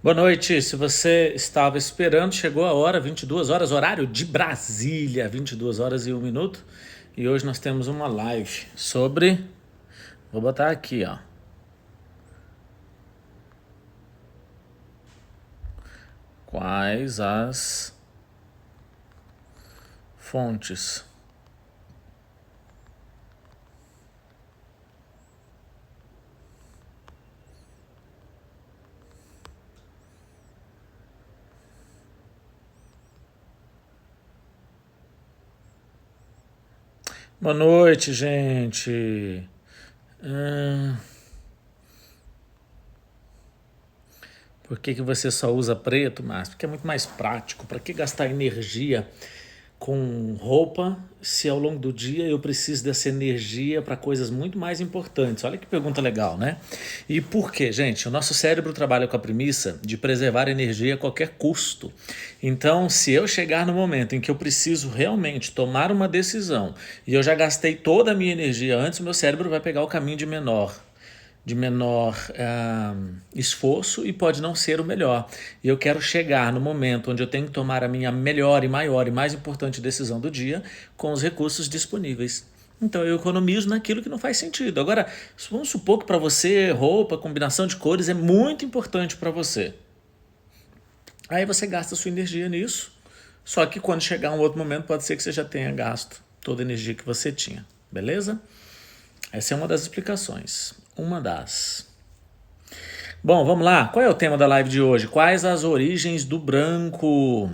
Boa noite. Se você estava esperando, chegou a hora, 22 horas, horário de Brasília, 22 horas e 1 minuto. E hoje nós temos uma live sobre. Vou botar aqui, ó. Quais as fontes Boa noite, gente. Hum, por que você só usa preto, Márcio? Porque é muito mais prático. Para que gastar energia com roupa se ao longo do dia eu preciso dessa energia para coisas muito mais importantes? Olha que pergunta legal, né? E por quê, gente? O nosso cérebro trabalha com a premissa de preservar energia a qualquer custo. Então, se eu chegar no momento em que eu preciso realmente tomar uma decisão e eu já gastei toda a minha energia antes, o meu cérebro vai pegar o caminho de menor esforço e pode não ser o melhor. E eu quero chegar no momento onde eu tenho que tomar a minha melhor e maior e mais importante decisão do dia com os recursos disponíveis. Então eu economizo naquilo que não faz sentido. Agora, vamos supor que para você roupa, combinação de cores é muito importante para você. Aí você gasta sua energia nisso, só que quando chegar um outro momento pode ser que você já tenha gasto toda a energia que você tinha, beleza? Essa é uma das explicações. Uma das. Bom, vamos lá. Qual é o tema da live de hoje? Quais as origens do branco?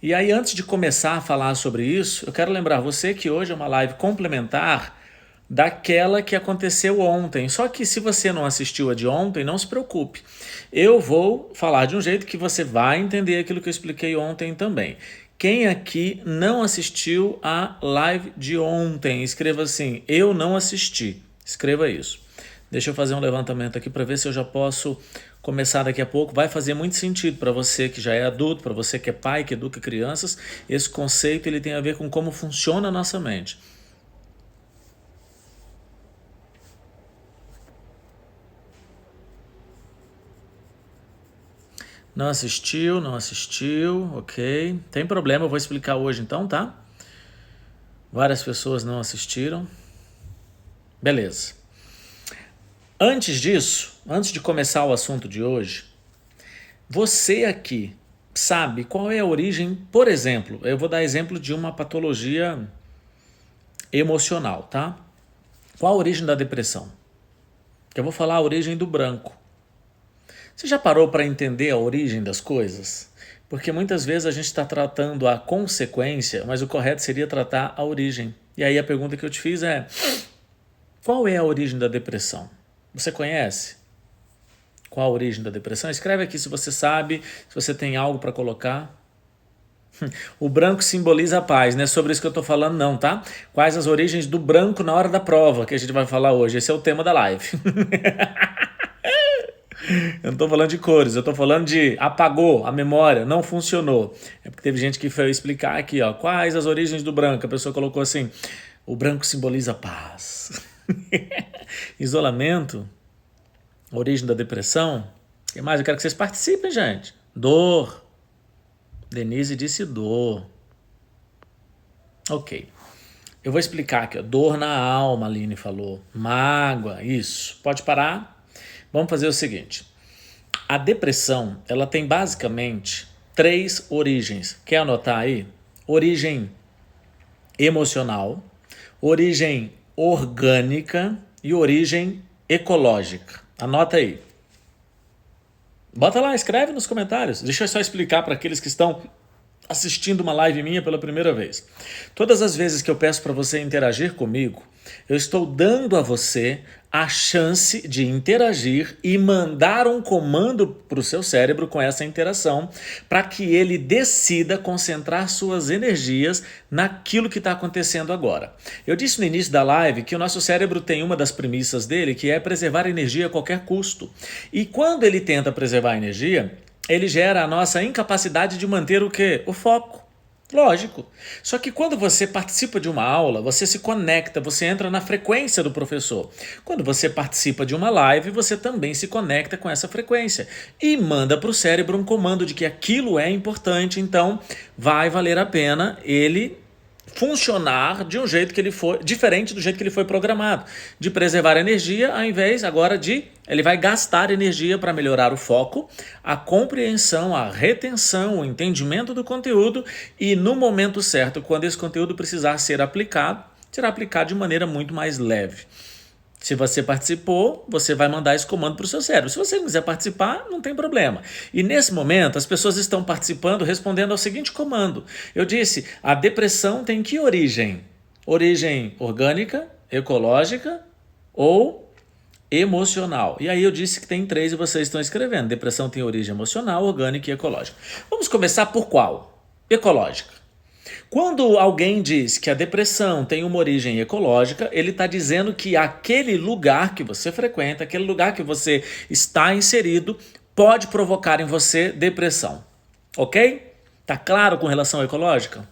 E aí, antes de começar a falar sobre isso, eu quero lembrar você que hoje é uma live complementar daquela que aconteceu ontem. Só que se você não assistiu a de ontem, não se preocupe. Eu vou falar de um jeito que você vai entender aquilo que eu expliquei ontem também. Quem aqui não assistiu a live de ontem? Escreva assim, eu não assisti. Escreva isso. Deixa eu fazer um levantamento aqui para ver se eu já posso começar daqui a pouco. Vai fazer muito sentido para você que já é adulto, para você que é pai, que educa crianças. Esse conceito ele tem a ver com como funciona a nossa mente. Não assistiu, não assistiu, ok. Tem problema, eu vou explicar hoje então, tá? Várias pessoas não assistiram. Beleza. Antes disso, antes de começar o assunto de hoje, você aqui sabe qual é a origem, por exemplo, eu vou dar exemplo de uma patologia emocional, tá? Qual a origem da depressão? Eu vou falar a origem do branco. Você já parou para entender a origem das coisas? Porque muitas vezes a gente está tratando a consequência, mas o correto seria tratar a origem. E aí a pergunta que eu te fiz é: qual é a origem da depressão? Você conhece? Qual a origem da depressão? Escreve aqui se você sabe, se você tem algo para colocar. O branco simboliza a paz, não é sobre isso que eu estou falando não, tá? Quais as origens do branco na hora da prova, que a gente vai falar hoje. Esse é o tema da live. Eu não estou falando de cores, eu estou falando de apagou a memória, não funcionou. É porque teve gente que foi explicar aqui, ó, quais as origens do branco. A pessoa colocou assim, o branco simboliza paz. Isolamento, origem da depressão. O que mais? Eu quero que vocês participem, gente. Dor. Denise disse dor. Ok. Eu vou explicar aqui, ó. Dor na alma, a Aline falou. Mágoa, isso. Pode parar? Vamos fazer o seguinte. A depressão, ela tem basicamente 3 origens. Quer anotar aí? Origem emocional, origem orgânica e origem ecológica. Anota aí. Bota lá, escreve nos comentários. Deixa eu só explicar para aqueles que estão assistindo uma live minha pela primeira vez. Todas as vezes que eu peço para você interagir comigo, eu estou dando a você a chance de interagir e mandar um comando para o seu cérebro com essa interação, para que ele decida concentrar suas energias naquilo que está acontecendo agora. Eu disse no início da live que o nosso cérebro tem uma das premissas dele, que é preservar energia a qualquer custo. E quando ele tenta preservar a energia, ele gera a nossa incapacidade de manter o quê? O foco. Lógico. Só que quando você participa de uma aula, você se conecta, você entra na frequência do professor. Quando você participa de uma live, você também se conecta com essa frequência e manda para o cérebro um comando de que aquilo é importante, então vai valer a pena ele funcionar de um jeito que ele foi diferente do jeito que ele foi programado, de preservar energia ao invés agora de ele vai gastar energia para melhorar o foco, a compreensão, a retenção, o entendimento do conteúdo e no momento certo, quando esse conteúdo precisar ser aplicado, será aplicado de maneira muito mais leve. Se você participou, você vai mandar esse comando para o seu cérebro. Se você não quiser participar, não tem problema. E nesse momento, as pessoas estão participando respondendo ao seguinte comando. Eu disse, a depressão tem que origem? Origem orgânica, ecológica ou emocional? E aí eu disse que tem 3 e vocês estão escrevendo. Depressão tem origem emocional, orgânica e ecológica. Vamos começar por qual? Ecológica. Quando alguém diz que a depressão tem uma origem ecológica, ele está dizendo que aquele lugar que você frequenta, aquele lugar que você está inserido, pode provocar em você depressão. Ok? Tá claro com relação à ecológica?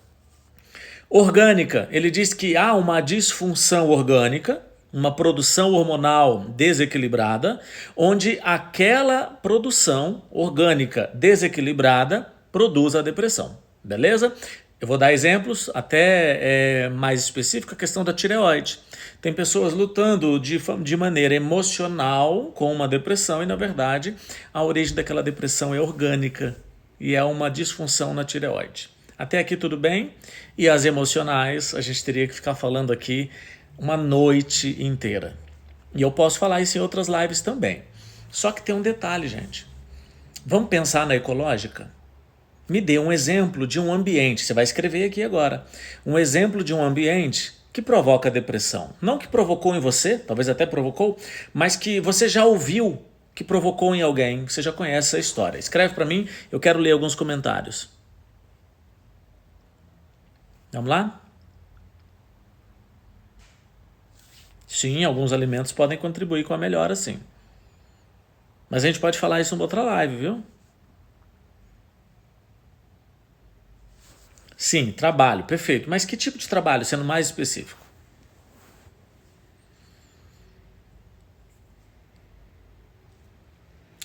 Orgânica, ele diz que há uma disfunção orgânica, uma produção hormonal desequilibrada, onde aquela produção orgânica desequilibrada produz a depressão. Beleza? Eu vou dar exemplos até mais específicos, a questão da tireoide. Tem pessoas lutando de maneira emocional com uma depressão e, na verdade, a origem daquela depressão é orgânica e é uma disfunção na tireoide. Até aqui tudo bem? E as emocionais, a gente teria que ficar falando aqui uma noite inteira. E eu posso falar isso em outras lives também. Só que tem um detalhe, gente. Vamos pensar na ecológica? Me dê um exemplo de um ambiente, você vai escrever aqui agora, um exemplo de um ambiente que provoca depressão. Não que provocou em você, talvez até provocou, mas que você já ouviu que provocou em alguém, você já conhece a história. Escreve para mim, eu quero ler alguns comentários. Vamos lá? Sim, alguns alimentos podem contribuir com a melhora, sim. Mas a gente pode falar isso em outra live, viu? Sim, trabalho, perfeito. Mas que tipo de trabalho, sendo mais específico?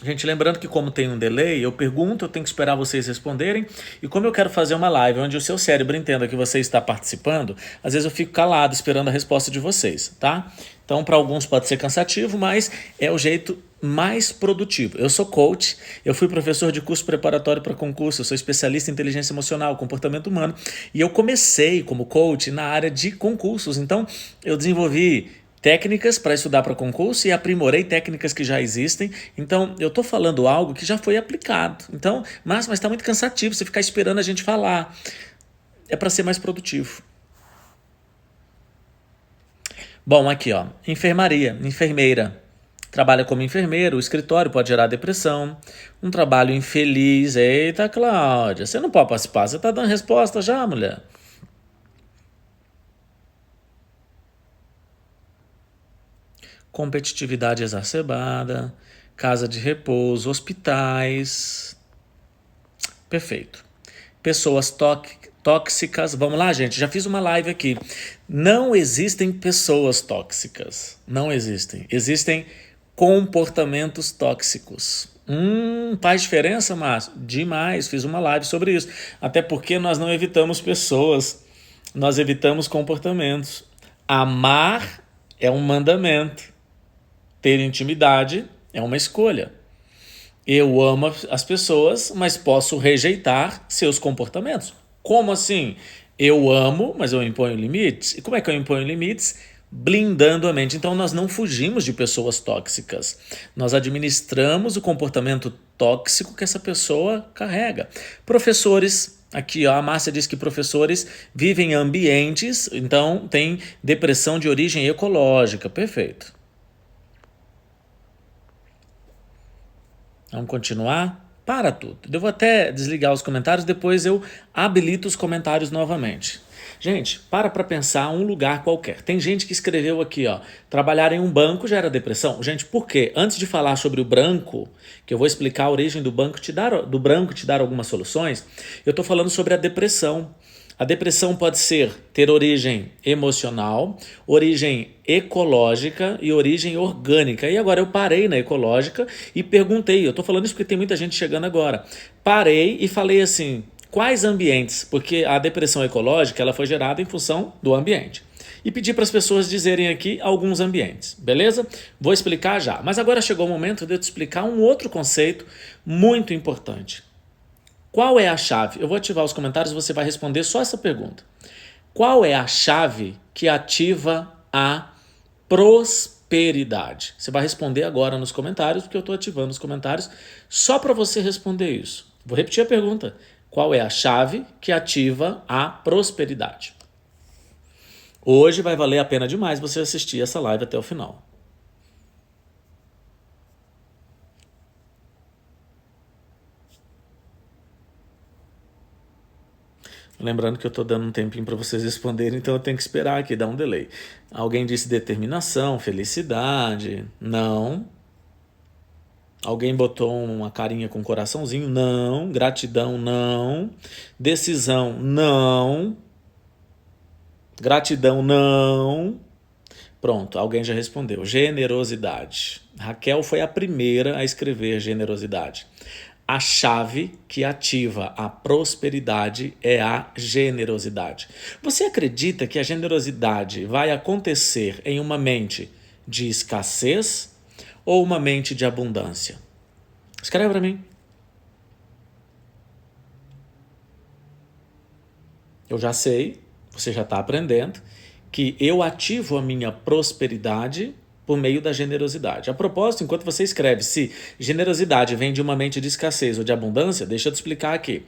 Gente, lembrando que como tem um delay, eu pergunto, eu tenho que esperar vocês responderem. E como eu quero fazer uma live onde o seu cérebro entenda que você está participando, às vezes eu fico calado esperando a resposta de vocês, tá? Então, para alguns pode ser cansativo, mas é o jeito mais produtivo. Eu sou coach, eu fui professor de curso preparatório para concurso, eu sou especialista em inteligência emocional, comportamento humano, e eu comecei como coach na área de concursos. Então, eu desenvolvi técnicas para estudar para concurso e aprimorei técnicas que já existem. Então, eu estou falando algo que já foi aplicado. Então, mas está muito cansativo você ficar esperando a gente falar. É para ser mais produtivo. Bom, aqui ó, enfermaria, enfermeira. Trabalha como enfermeiro, o escritório pode gerar depressão. Um trabalho infeliz. Eita, Cláudia, você não pode participar, você está dando resposta já, mulher. Competitividade exacerbada, casa de repouso, hospitais. Perfeito. Pessoas tóxicas. Vamos lá, gente, já fiz uma live aqui. Não existem pessoas tóxicas. Não existem. Existem comportamentos tóxicos. Faz diferença, Márcio? Demais, fiz uma live sobre isso. Até porque nós não evitamos pessoas, nós evitamos comportamentos. Amar é um mandamento. Ter intimidade é uma escolha. Eu amo as pessoas, mas posso rejeitar seus comportamentos. Como assim? Eu amo, mas eu imponho limites. E como é que eu imponho limites? Blindando a mente. Então nós não fugimos de pessoas tóxicas. Nós administramos o comportamento tóxico que essa pessoa carrega. Professores, aqui ó, a Márcia diz que professores vivem em ambientes, então tem depressão de origem ecológica. Perfeito. Vamos continuar? Para tudo. Eu vou até desligar os comentários, depois eu habilito os comentários novamente. Gente, para pensar um lugar qualquer. Tem gente que escreveu aqui, ó, trabalhar em um banco gera depressão. Gente, por quê? Antes de falar sobre o branco, que eu vou explicar a origem do branco te dar algumas soluções, eu estou falando sobre a depressão. A depressão pode ter origem emocional, origem ecológica e origem orgânica. E agora eu parei na ecológica e perguntei, eu estou falando isso porque tem muita gente chegando agora. Parei e falei assim, quais ambientes? Porque a depressão ecológica ela foi gerada em função do ambiente. E pedi para as pessoas dizerem aqui alguns ambientes, beleza? Vou explicar já. Mas agora chegou o momento de eu te explicar um outro conceito muito importante. Qual é a chave? Eu vou ativar os comentários e você vai responder só essa pergunta. Qual é a chave que ativa a prosperidade? Você vai responder agora nos comentários, porque eu estou ativando os comentários só para você responder isso. Vou repetir a pergunta. Qual é a chave que ativa a prosperidade? Hoje vai valer a pena demais você assistir essa live até o final. Lembrando que eu estou dando um tempinho para vocês responderem, então eu tenho que esperar aqui, dar um delay. Alguém disse determinação, felicidade, não. Alguém botou uma carinha com um coraçãozinho, não. Gratidão, não. Decisão, não. Gratidão, não. Pronto, alguém já respondeu. Generosidade. Raquel foi a primeira a escrever generosidade. A chave que ativa a prosperidade é a generosidade. Você acredita que a generosidade vai acontecer em uma mente de escassez ou uma mente de abundância? Escreve para mim. Eu já sei, você já está aprendendo, que eu ativo a minha prosperidade por meio da generosidade. A propósito, enquanto você escreve se generosidade vem de uma mente de escassez ou de abundância, deixa eu te explicar aqui.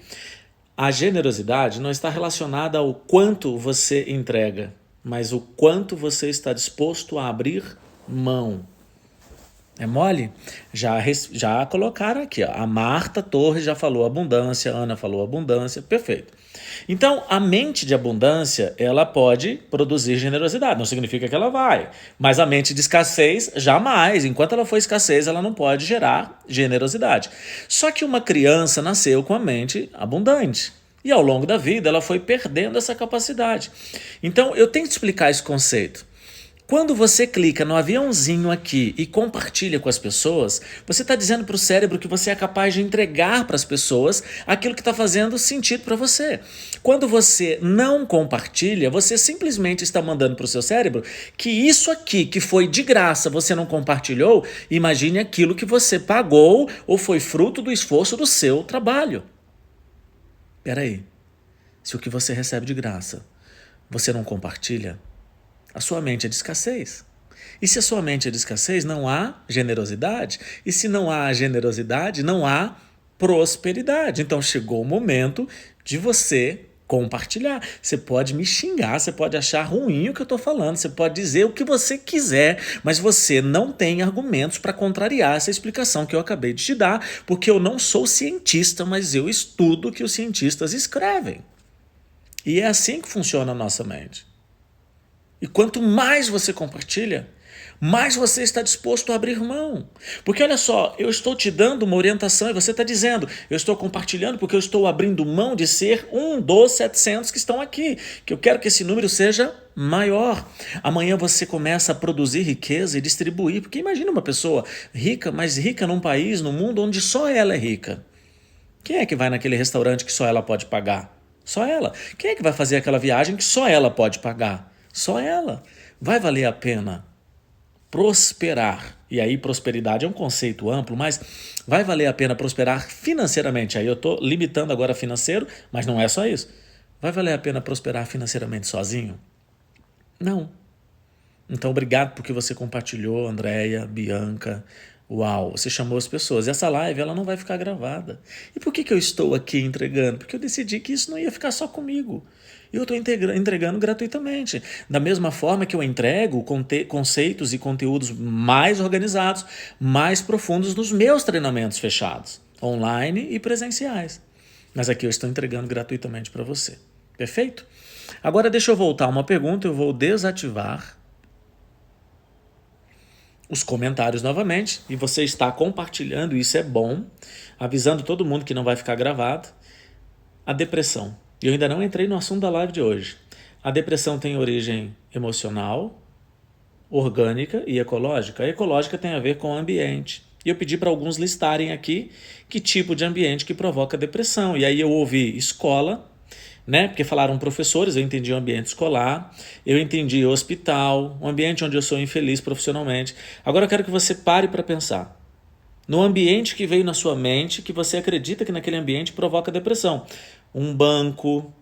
A generosidade não está relacionada ao quanto você entrega, mas o quanto você está disposto a abrir mão. É mole? Já colocaram aqui, ó. A Marta Torres já falou abundância, a Ana falou abundância, perfeito. Então, a mente de abundância, ela pode produzir generosidade, não significa que ela vai, mas a mente de escassez, jamais. Enquanto ela for escassez, ela não pode gerar generosidade. Só que uma criança nasceu com a mente abundante. E ao longo da vida, ela foi perdendo essa capacidade. Então, eu tenho que explicar esse conceito. Quando você clica no aviãozinho aqui e compartilha com as pessoas, você está dizendo para o cérebro que você é capaz de entregar para as pessoas aquilo que está fazendo sentido para você. Quando você não compartilha, você simplesmente está mandando para o seu cérebro que isso aqui que foi de graça, você não compartilhou, imagine aquilo que você pagou ou foi fruto do esforço do seu trabalho. Espera aí, se o que você recebe de graça, você não compartilha, a sua mente é de escassez. E se a sua mente é de escassez, não há generosidade. E se não há generosidade, não há prosperidade. Então chegou o momento de você compartilhar. Você pode me xingar, você pode achar ruim o que eu estou falando, você pode dizer o que você quiser, mas você não tem argumentos para contrariar essa explicação que eu acabei de te dar, porque eu não sou cientista, mas eu estudo o que os cientistas escrevem. E é assim que funciona a nossa mente. E quanto mais você compartilha, mais você está disposto a abrir mão. Porque olha só, eu estou te dando uma orientação e você está dizendo, eu estou compartilhando porque eu estou abrindo mão de ser um dos 700 que estão aqui, que eu quero que esse número seja maior. Amanhã você começa a produzir riqueza e distribuir, porque imagina uma pessoa rica, mas rica num país, num mundo onde só ela é rica. Quem é que vai naquele restaurante que só ela pode pagar? Só ela. Quem é que vai fazer aquela viagem que só ela pode pagar? Só ela. Vai valer a pena prosperar. E aí prosperidade é um conceito amplo, mas vai valer a pena prosperar financeiramente. Aí eu estou limitando agora financeiro, mas não é só isso. Vai valer a pena prosperar financeiramente sozinho? Não. Então obrigado porque você compartilhou, Andréia, Bianca. Uau, você chamou as pessoas. Essa live ela não vai ficar gravada. E por que eu estou aqui entregando? Porque eu decidi que isso não ia ficar só comigo. Eu estou entregando gratuitamente. Da mesma forma que eu entrego conceitos e conteúdos mais organizados, mais profundos nos meus treinamentos fechados, online e presenciais. Mas aqui eu estou entregando gratuitamente para você. Perfeito? Agora deixa eu voltar a uma pergunta, eu vou desativar os comentários novamente, e você está compartilhando, isso é bom, avisando todo mundo que não vai ficar gravado. A depressão. E eu ainda não entrei no assunto da live de hoje. A depressão tem origem emocional, orgânica e ecológica. A ecológica tem a ver com o ambiente. E eu pedi para alguns listarem aqui que tipo de ambiente que provoca depressão. E aí eu ouvi escola, né? Porque falaram professores, eu entendi o ambiente escolar, eu entendi hospital, um ambiente onde eu sou infeliz profissionalmente. Agora eu quero que você pare para pensar no ambiente que veio na sua mente, que você acredita que naquele ambiente provoca depressão. Um banco,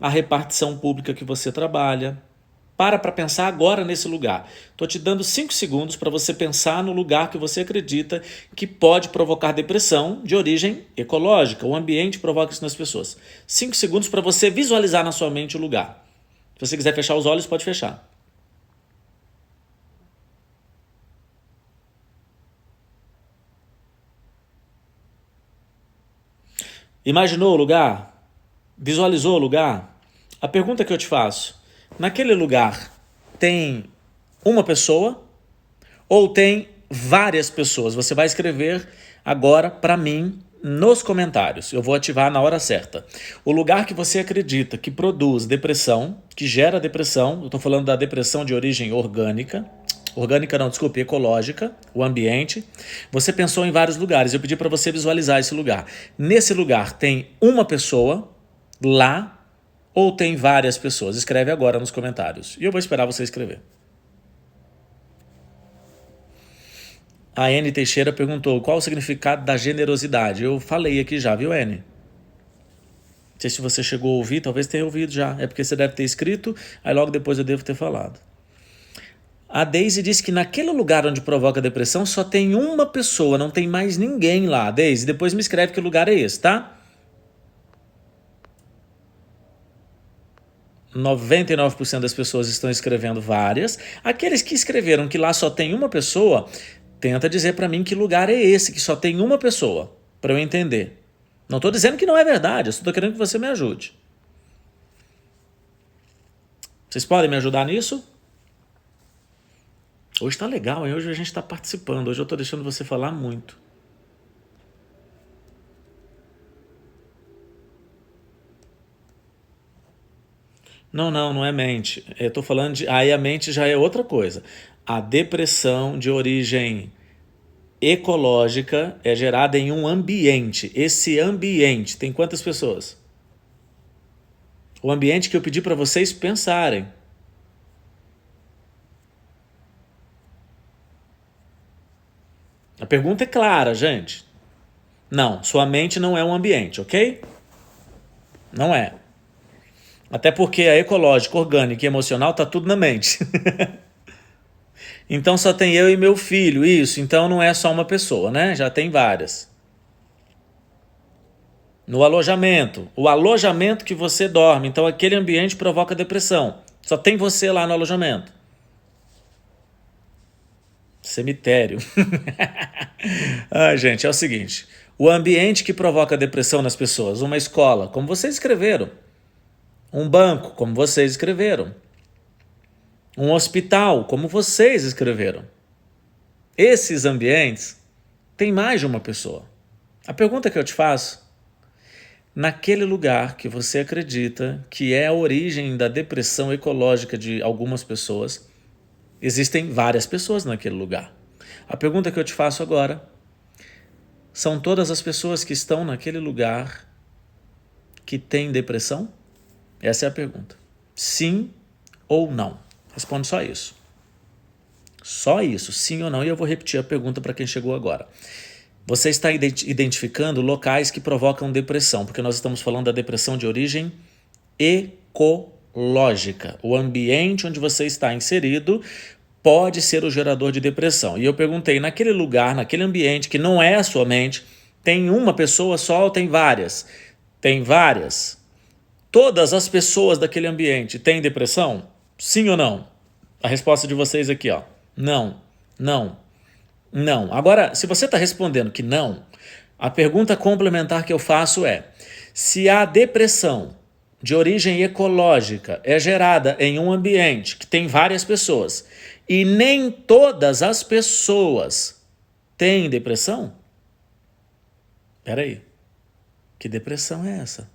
a repartição pública que você trabalha. Para pensar agora nesse lugar. Estou te dando 5 segundos para você pensar no lugar que você acredita que pode provocar depressão de origem ecológica. O ambiente provoca isso nas pessoas. 5 segundos para você visualizar na sua mente o lugar. Se você quiser fechar os olhos, pode fechar. Imaginou o lugar? Visualizou o lugar? A pergunta que eu te faço: naquele lugar tem uma pessoa ou tem várias pessoas? Você vai escrever agora para mim nos comentários. Eu vou ativar na hora certa. O lugar que você acredita que produz depressão, que gera depressão, eu estou falando da depressão de origem orgânica. Orgânica não, desculpe, ecológica, o ambiente. Você pensou em vários lugares, eu pedi para você visualizar esse lugar. Nesse lugar tem uma pessoa lá ou tem várias pessoas? Escreve agora nos comentários. E eu vou esperar você escrever. A N Teixeira perguntou qual o significado da generosidade. Eu falei aqui já, viu, N? Não sei se você chegou a ouvir, talvez tenha ouvido já. É porque você deve ter escrito, aí logo depois eu devo ter falado. A Daisy disse que naquele lugar onde provoca depressão só tem uma pessoa, não tem mais ninguém lá. Daisy, depois me escreve que lugar é esse, tá? 99% das pessoas estão escrevendo várias. Aqueles que escreveram que lá só tem uma pessoa, tenta dizer para mim que lugar é esse, que só tem uma pessoa, para eu entender. Não estou dizendo que não é verdade, eu só estou querendo que você me ajude. Vocês podem me ajudar nisso? Hoje está legal, hein? Hoje a gente está participando, hoje eu estou deixando você falar muito. Não é mente. Eu estou falando de... Aí a mente já é outra coisa. A depressão de origem ecológica é gerada em um ambiente. Esse ambiente tem quantas pessoas? O ambiente que eu pedi para vocês pensarem. A pergunta é clara, gente. Não, sua mente não é um ambiente, ok? Não é. Até porque a ecológica, orgânica e emocional tá tudo na mente. Então só tem eu e meu filho, isso. Então não é só uma pessoa, né? Já tem várias. No alojamento, o alojamento que você dorme, então aquele ambiente provoca depressão. Só tem você lá no alojamento. Cemitério. Ah, gente, é o seguinte. O ambiente que provoca depressão nas pessoas, uma escola, como vocês escreveram. Um banco, como vocês escreveram. Um hospital, como vocês escreveram. Esses ambientes têm mais de uma pessoa. A pergunta que eu te faço: naquele lugar que você acredita que é a origem da depressão ecológica de algumas pessoas, existem várias pessoas naquele lugar. A pergunta que eu te faço agora: são todas as pessoas que estão naquele lugar que têm depressão? Essa é a pergunta. Sim ou não? Responde só isso. Só isso, sim ou não. E eu vou repetir a pergunta para quem chegou agora. Você está identificando locais que provocam depressão, porque nós estamos falando da depressão de origem ecológica. O ambiente onde você está inserido pode ser o gerador de depressão. E eu perguntei, naquele lugar, naquele ambiente que não é a sua mente, tem uma pessoa só ou tem várias? Tem várias. Todas as pessoas daquele ambiente têm depressão? Sim ou não? A resposta de vocês aqui, ó. Não, não, não. Agora, se você está respondendo que não, a pergunta complementar que eu faço é: se a depressão de origem ecológica é gerada em um ambiente que tem várias pessoas e nem todas as pessoas têm depressão? Espera aí, que depressão é essa?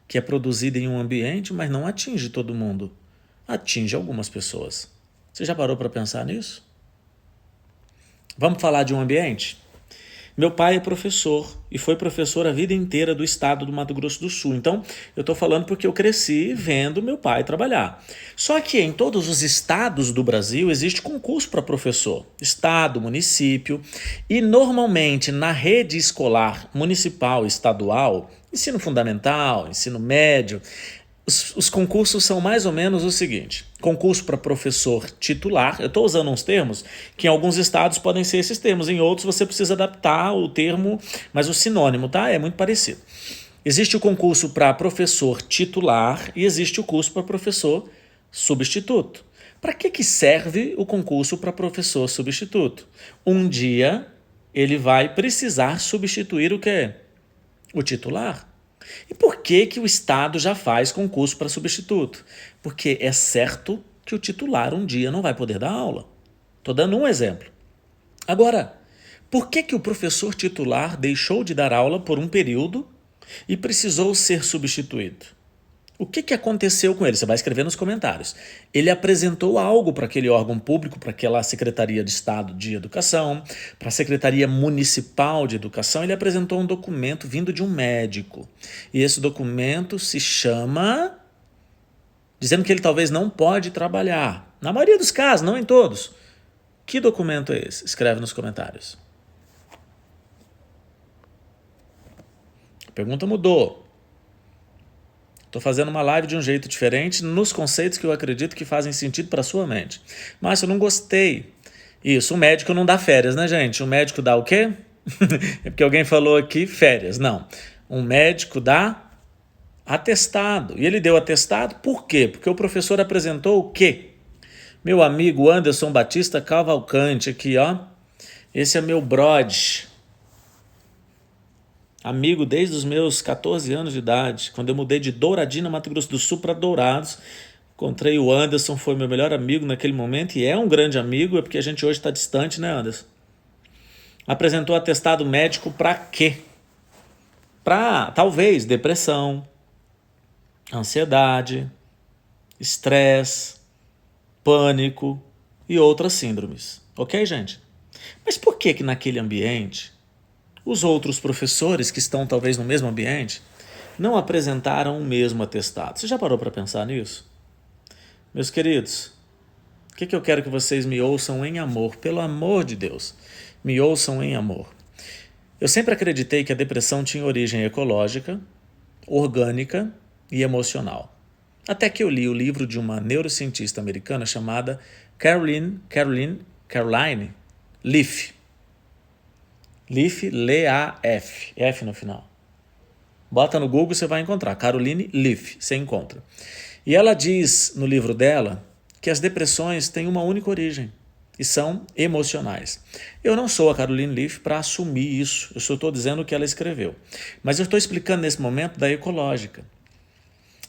que é produzida em um ambiente, mas não atinge todo mundo. Atinge algumas pessoas. Você já parou para pensar nisso? Vamos falar de um ambiente? Meu pai é professor e foi professor a vida inteira do estado do Mato Grosso do Sul. Então, eu estou falando porque eu cresci vendo meu pai trabalhar. Só que em todos os estados do Brasil existe concurso para professor. Estado, município. E normalmente na rede escolar municipal, estadual, ensino fundamental, ensino médio, os concursos são mais ou menos o seguinte: concurso para professor titular. Eu estou usando uns termos que em alguns estados podem ser esses termos, em outros você precisa adaptar o termo, mas o sinônimo, tá? É muito parecido. Existe o concurso para professor titular e existe o curso para professor substituto. Para que serve o concurso para professor substituto? Um dia ele vai precisar substituir o quê? O titular. E por que o Estado já faz concurso para substituto? Porque é certo que o titular um dia não vai poder dar aula. Estou dando um exemplo. Agora, por que o professor titular deixou de dar aula por um período e precisou ser substituído? O que aconteceu com ele? Você vai escrever nos comentários. Ele apresentou algo para aquele órgão público, para aquela Secretaria de Estado de Educação, para a Secretaria Municipal de Educação. Ele apresentou um documento vindo de um médico. E esse documento se chama... dizendo que ele talvez não pode trabalhar. Na maioria dos casos, não em todos. Que documento é esse? Escreve nos comentários. A pergunta mudou. Estou fazendo uma live de um jeito diferente nos conceitos que eu acredito que fazem sentido para a sua mente. Mas eu não gostei. Isso, um médico não dá férias, né, gente? Um médico dá o quê? É porque alguém falou aqui férias. Não. Um médico dá atestado. E ele deu atestado por quê? Porque o professor apresentou o quê? Meu amigo Anderson Batista Cavalcante aqui, ó. Esse é meu brode. Amigo desde os meus 14 anos de idade, quando eu mudei de Douradina, Mato Grosso do Sul, para Dourados. Encontrei o Anderson, foi meu melhor amigo naquele momento e é um grande amigo, é porque a gente hoje está distante, né, Anderson? Apresentou atestado médico para quê? Para, talvez, depressão, ansiedade, estresse, pânico e outras síndromes. Ok, gente? Mas por que naquele ambiente os outros professores que estão talvez no mesmo ambiente não apresentaram o mesmo atestado? Você já parou para pensar nisso? Meus queridos, o que eu quero que vocês me ouçam em amor? Pelo amor de Deus, me ouçam em amor. Eu sempre acreditei que a depressão tinha origem ecológica, orgânica e emocional. Até que eu li o livro de uma neurocientista americana chamada Caroline Leaf. Leaf, L-A-F, F no final. Bota no Google, você vai encontrar. Caroline Leaf, você encontra. E ela diz no livro dela que as depressões têm uma única origem e são emocionais. Eu não sou a Caroline Leaf para assumir isso, eu só estou dizendo o que ela escreveu. Mas eu estou explicando nesse momento da ecológica.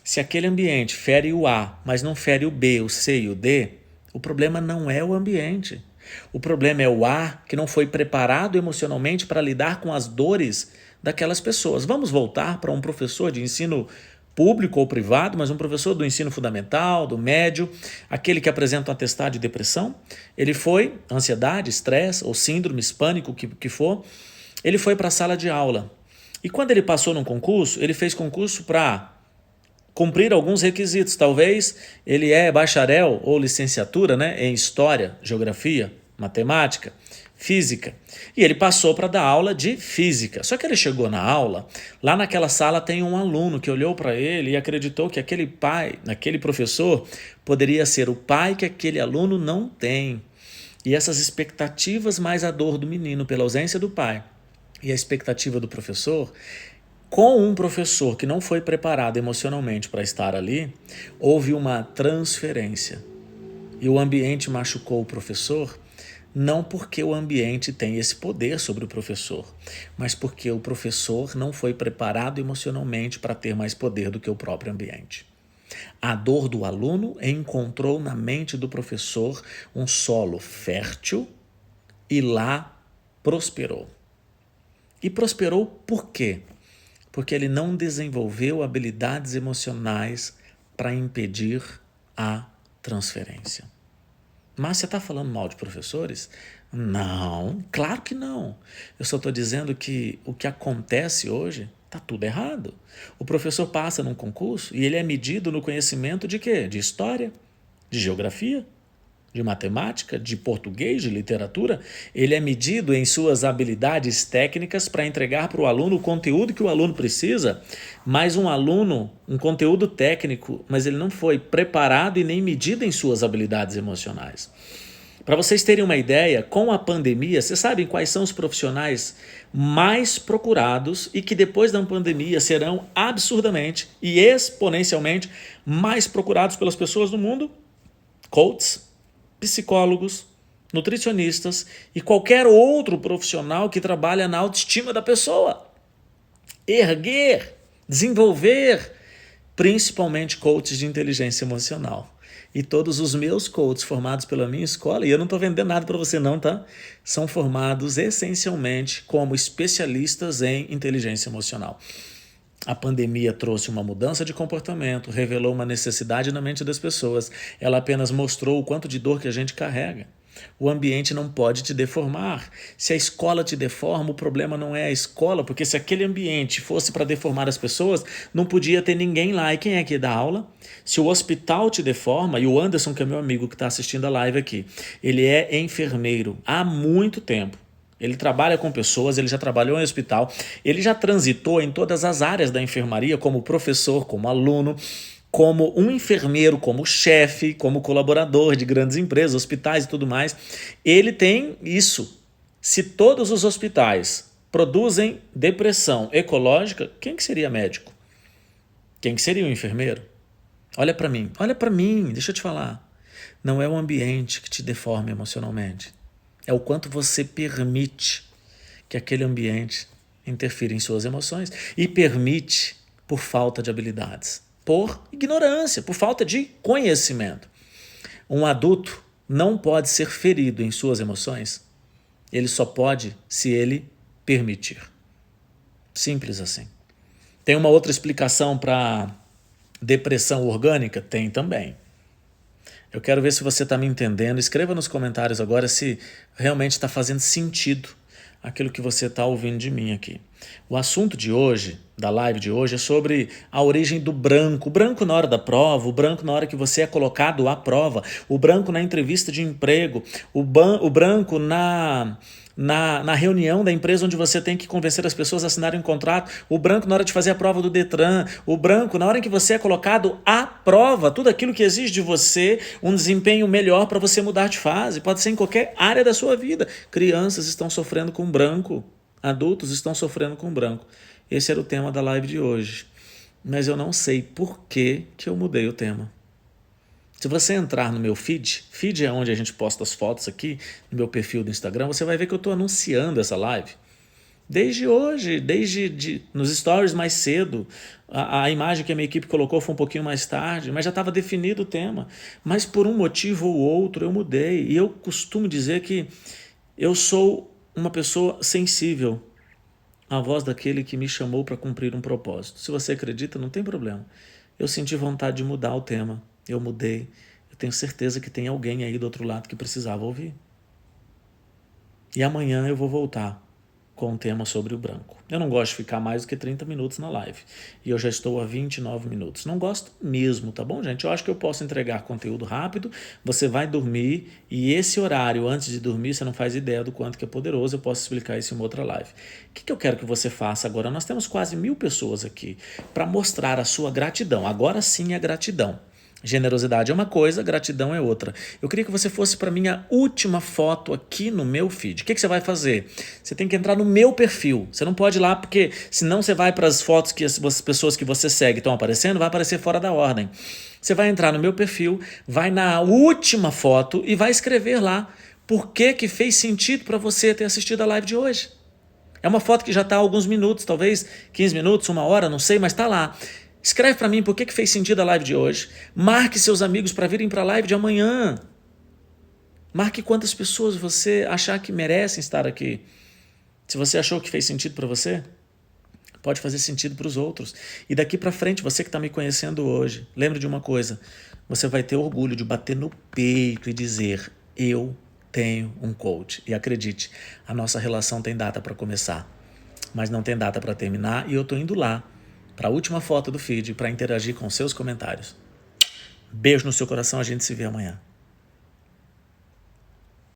Se aquele ambiente fere o A, mas não fere o B, o C e o D, o problema não é o ambiente. O problema é o A que não foi preparado emocionalmente para lidar com as dores daquelas pessoas. Vamos voltar para um professor de ensino público ou privado, mas um professor do ensino fundamental, do médio, aquele que apresenta um atestado de depressão. Ele foi, ansiedade, estresse ou síndromes, pânico, o que for, ele foi para a sala de aula. E quando ele passou num concurso, ele fez concurso para cumprir alguns requisitos. Talvez ele é bacharel ou licenciatura, né, em História, Geografia, Matemática, Física. E ele passou para dar aula de Física. Só que ele chegou na aula, lá naquela sala tem um aluno que olhou para ele e acreditou que aquele professor, poderia ser o pai que aquele aluno não tem. E essas expectativas mais a dor do menino pela ausência do pai e a expectativa do professor, com um professor que não foi preparado emocionalmente para estar ali, houve uma transferência. E o ambiente machucou o professor, não porque o ambiente tem esse poder sobre o professor, mas porque o professor não foi preparado emocionalmente para ter mais poder do que o próprio ambiente. A dor do aluno encontrou na mente do professor um solo fértil e lá prosperou. E prosperou por quê? Porque ele não desenvolveu habilidades emocionais para impedir a transferência. Mas você está falando mal de professores? Não, claro que não. Eu só estou dizendo que o que acontece hoje está tudo errado. O professor passa num concurso e ele é medido no conhecimento de quê? De história, de geografia, de matemática, de português, de literatura. Ele é medido em suas habilidades técnicas para entregar para o aluno o conteúdo que o aluno precisa, mas um conteúdo técnico, mas ele não foi preparado e nem medido em suas habilidades emocionais. Para vocês terem uma ideia, com a pandemia, vocês sabem quais são os profissionais mais procurados e que depois da pandemia serão absurdamente e exponencialmente mais procurados pelas pessoas do mundo? Coaches, psicólogos, nutricionistas e qualquer outro profissional que trabalha na autoestima da pessoa. Erguer, desenvolver, principalmente coaches de inteligência emocional. E todos os meus coaches formados pela minha escola, e eu não estou vendendo nada para você não, tá? São formados essencialmente como especialistas em inteligência emocional. A pandemia trouxe uma mudança de comportamento, revelou uma necessidade na mente das pessoas. Ela apenas mostrou o quanto de dor que a gente carrega. O ambiente não pode te deformar. Se a escola te deforma, o problema não é a escola, porque se aquele ambiente fosse para deformar as pessoas, não podia ter ninguém lá. E quem é que dá aula? Se o hospital te deforma, e o Anderson, que é meu amigo que está assistindo a live aqui, ele é enfermeiro há muito tempo. Ele trabalha com pessoas, ele já trabalhou em hospital, ele já transitou em todas as áreas da enfermaria, como professor, como aluno, como um enfermeiro, como chefe, como colaborador de grandes empresas, hospitais e tudo mais. Ele tem isso. Se todos os hospitais produzem depressão ecológica, quem que seria médico? Quem que seria o enfermeiro? Olha para mim, deixa eu te falar. Não é o ambiente que te deforma emocionalmente. É o quanto você permite que aquele ambiente interfira em suas emoções e permite por falta de habilidades, por ignorância, por falta de conhecimento. Um adulto não pode ser ferido em suas emoções, ele só pode se ele permitir. Simples assim. Tem uma outra explicação para depressão orgânica? Tem também. Eu quero ver se você está me entendendo. Escreva nos comentários agora se realmente está fazendo sentido aquilo que você está ouvindo de mim aqui. O assunto de hoje, da live de hoje, é sobre a origem do branco. O branco na hora da prova, o branco na hora que você é colocado à prova, o branco na entrevista de emprego, o branco na reunião da empresa onde você tem que convencer as pessoas a assinarem um contrato, o branco na hora de fazer a prova do Detran, o branco na hora em que você é colocado à prova, tudo aquilo que exige de você um desempenho melhor para você mudar de fase, pode ser em qualquer área da sua vida. Crianças estão sofrendo com branco, adultos estão sofrendo com branco. Esse era o tema da live de hoje, mas eu não sei por que eu mudei o tema. Se você entrar no meu feed é onde a gente posta as fotos aqui, no meu perfil do Instagram, você vai ver que eu estou anunciando essa live. Desde hoje, nos stories mais cedo, a imagem que a minha equipe colocou foi um pouquinho mais tarde, mas já estava definido o tema. Mas por um motivo ou outro eu mudei. E eu costumo dizer que eu sou uma pessoa sensível à voz daquele que me chamou para cumprir um propósito. Se você acredita, não tem problema. Eu senti vontade de mudar o tema. Eu mudei. Eu tenho certeza que tem alguém aí do outro lado que precisava ouvir. E amanhã eu vou voltar com um tema sobre o branco. Eu não gosto de ficar mais do que 30 minutos na live. E eu já estou a 29 minutos. Não gosto mesmo, tá bom, gente? Eu acho que eu posso entregar conteúdo rápido, você vai dormir e esse horário antes de dormir, você não faz ideia do quanto que é poderoso, eu posso explicar isso em uma outra live. O que eu quero que você faça agora? Nós temos quase 1000 pessoas aqui para mostrar a sua gratidão. Agora sim é gratidão. Generosidade é uma coisa, gratidão é outra. Eu queria que você fosse para a minha última foto aqui no meu feed. O que você vai fazer? Você tem que entrar no meu perfil. Você não pode ir lá porque senão você vai para as fotos que as pessoas que você segue estão aparecendo, vai aparecer fora da ordem. Você vai entrar no meu perfil, vai na última foto e vai escrever lá por que fez sentido para você ter assistido a live de hoje. É uma foto que já está há alguns minutos, talvez 15 minutos, 1 hora, não sei, mas está lá. Escreve para mim por que fez sentido a live de hoje. Marque seus amigos para virem para a live de amanhã. Marque quantas pessoas você achar que merecem estar aqui. Se você achou que fez sentido para você, pode fazer sentido para os outros. E daqui para frente, você que está me conhecendo hoje, lembre de uma coisa, você vai ter orgulho de bater no peito e dizer, eu tenho um coach. E acredite, a nossa relação tem data para começar, mas não tem data para terminar, e eu estou indo lá para a última foto do feed para interagir com seus comentários. Beijo no seu coração, a gente se vê amanhã.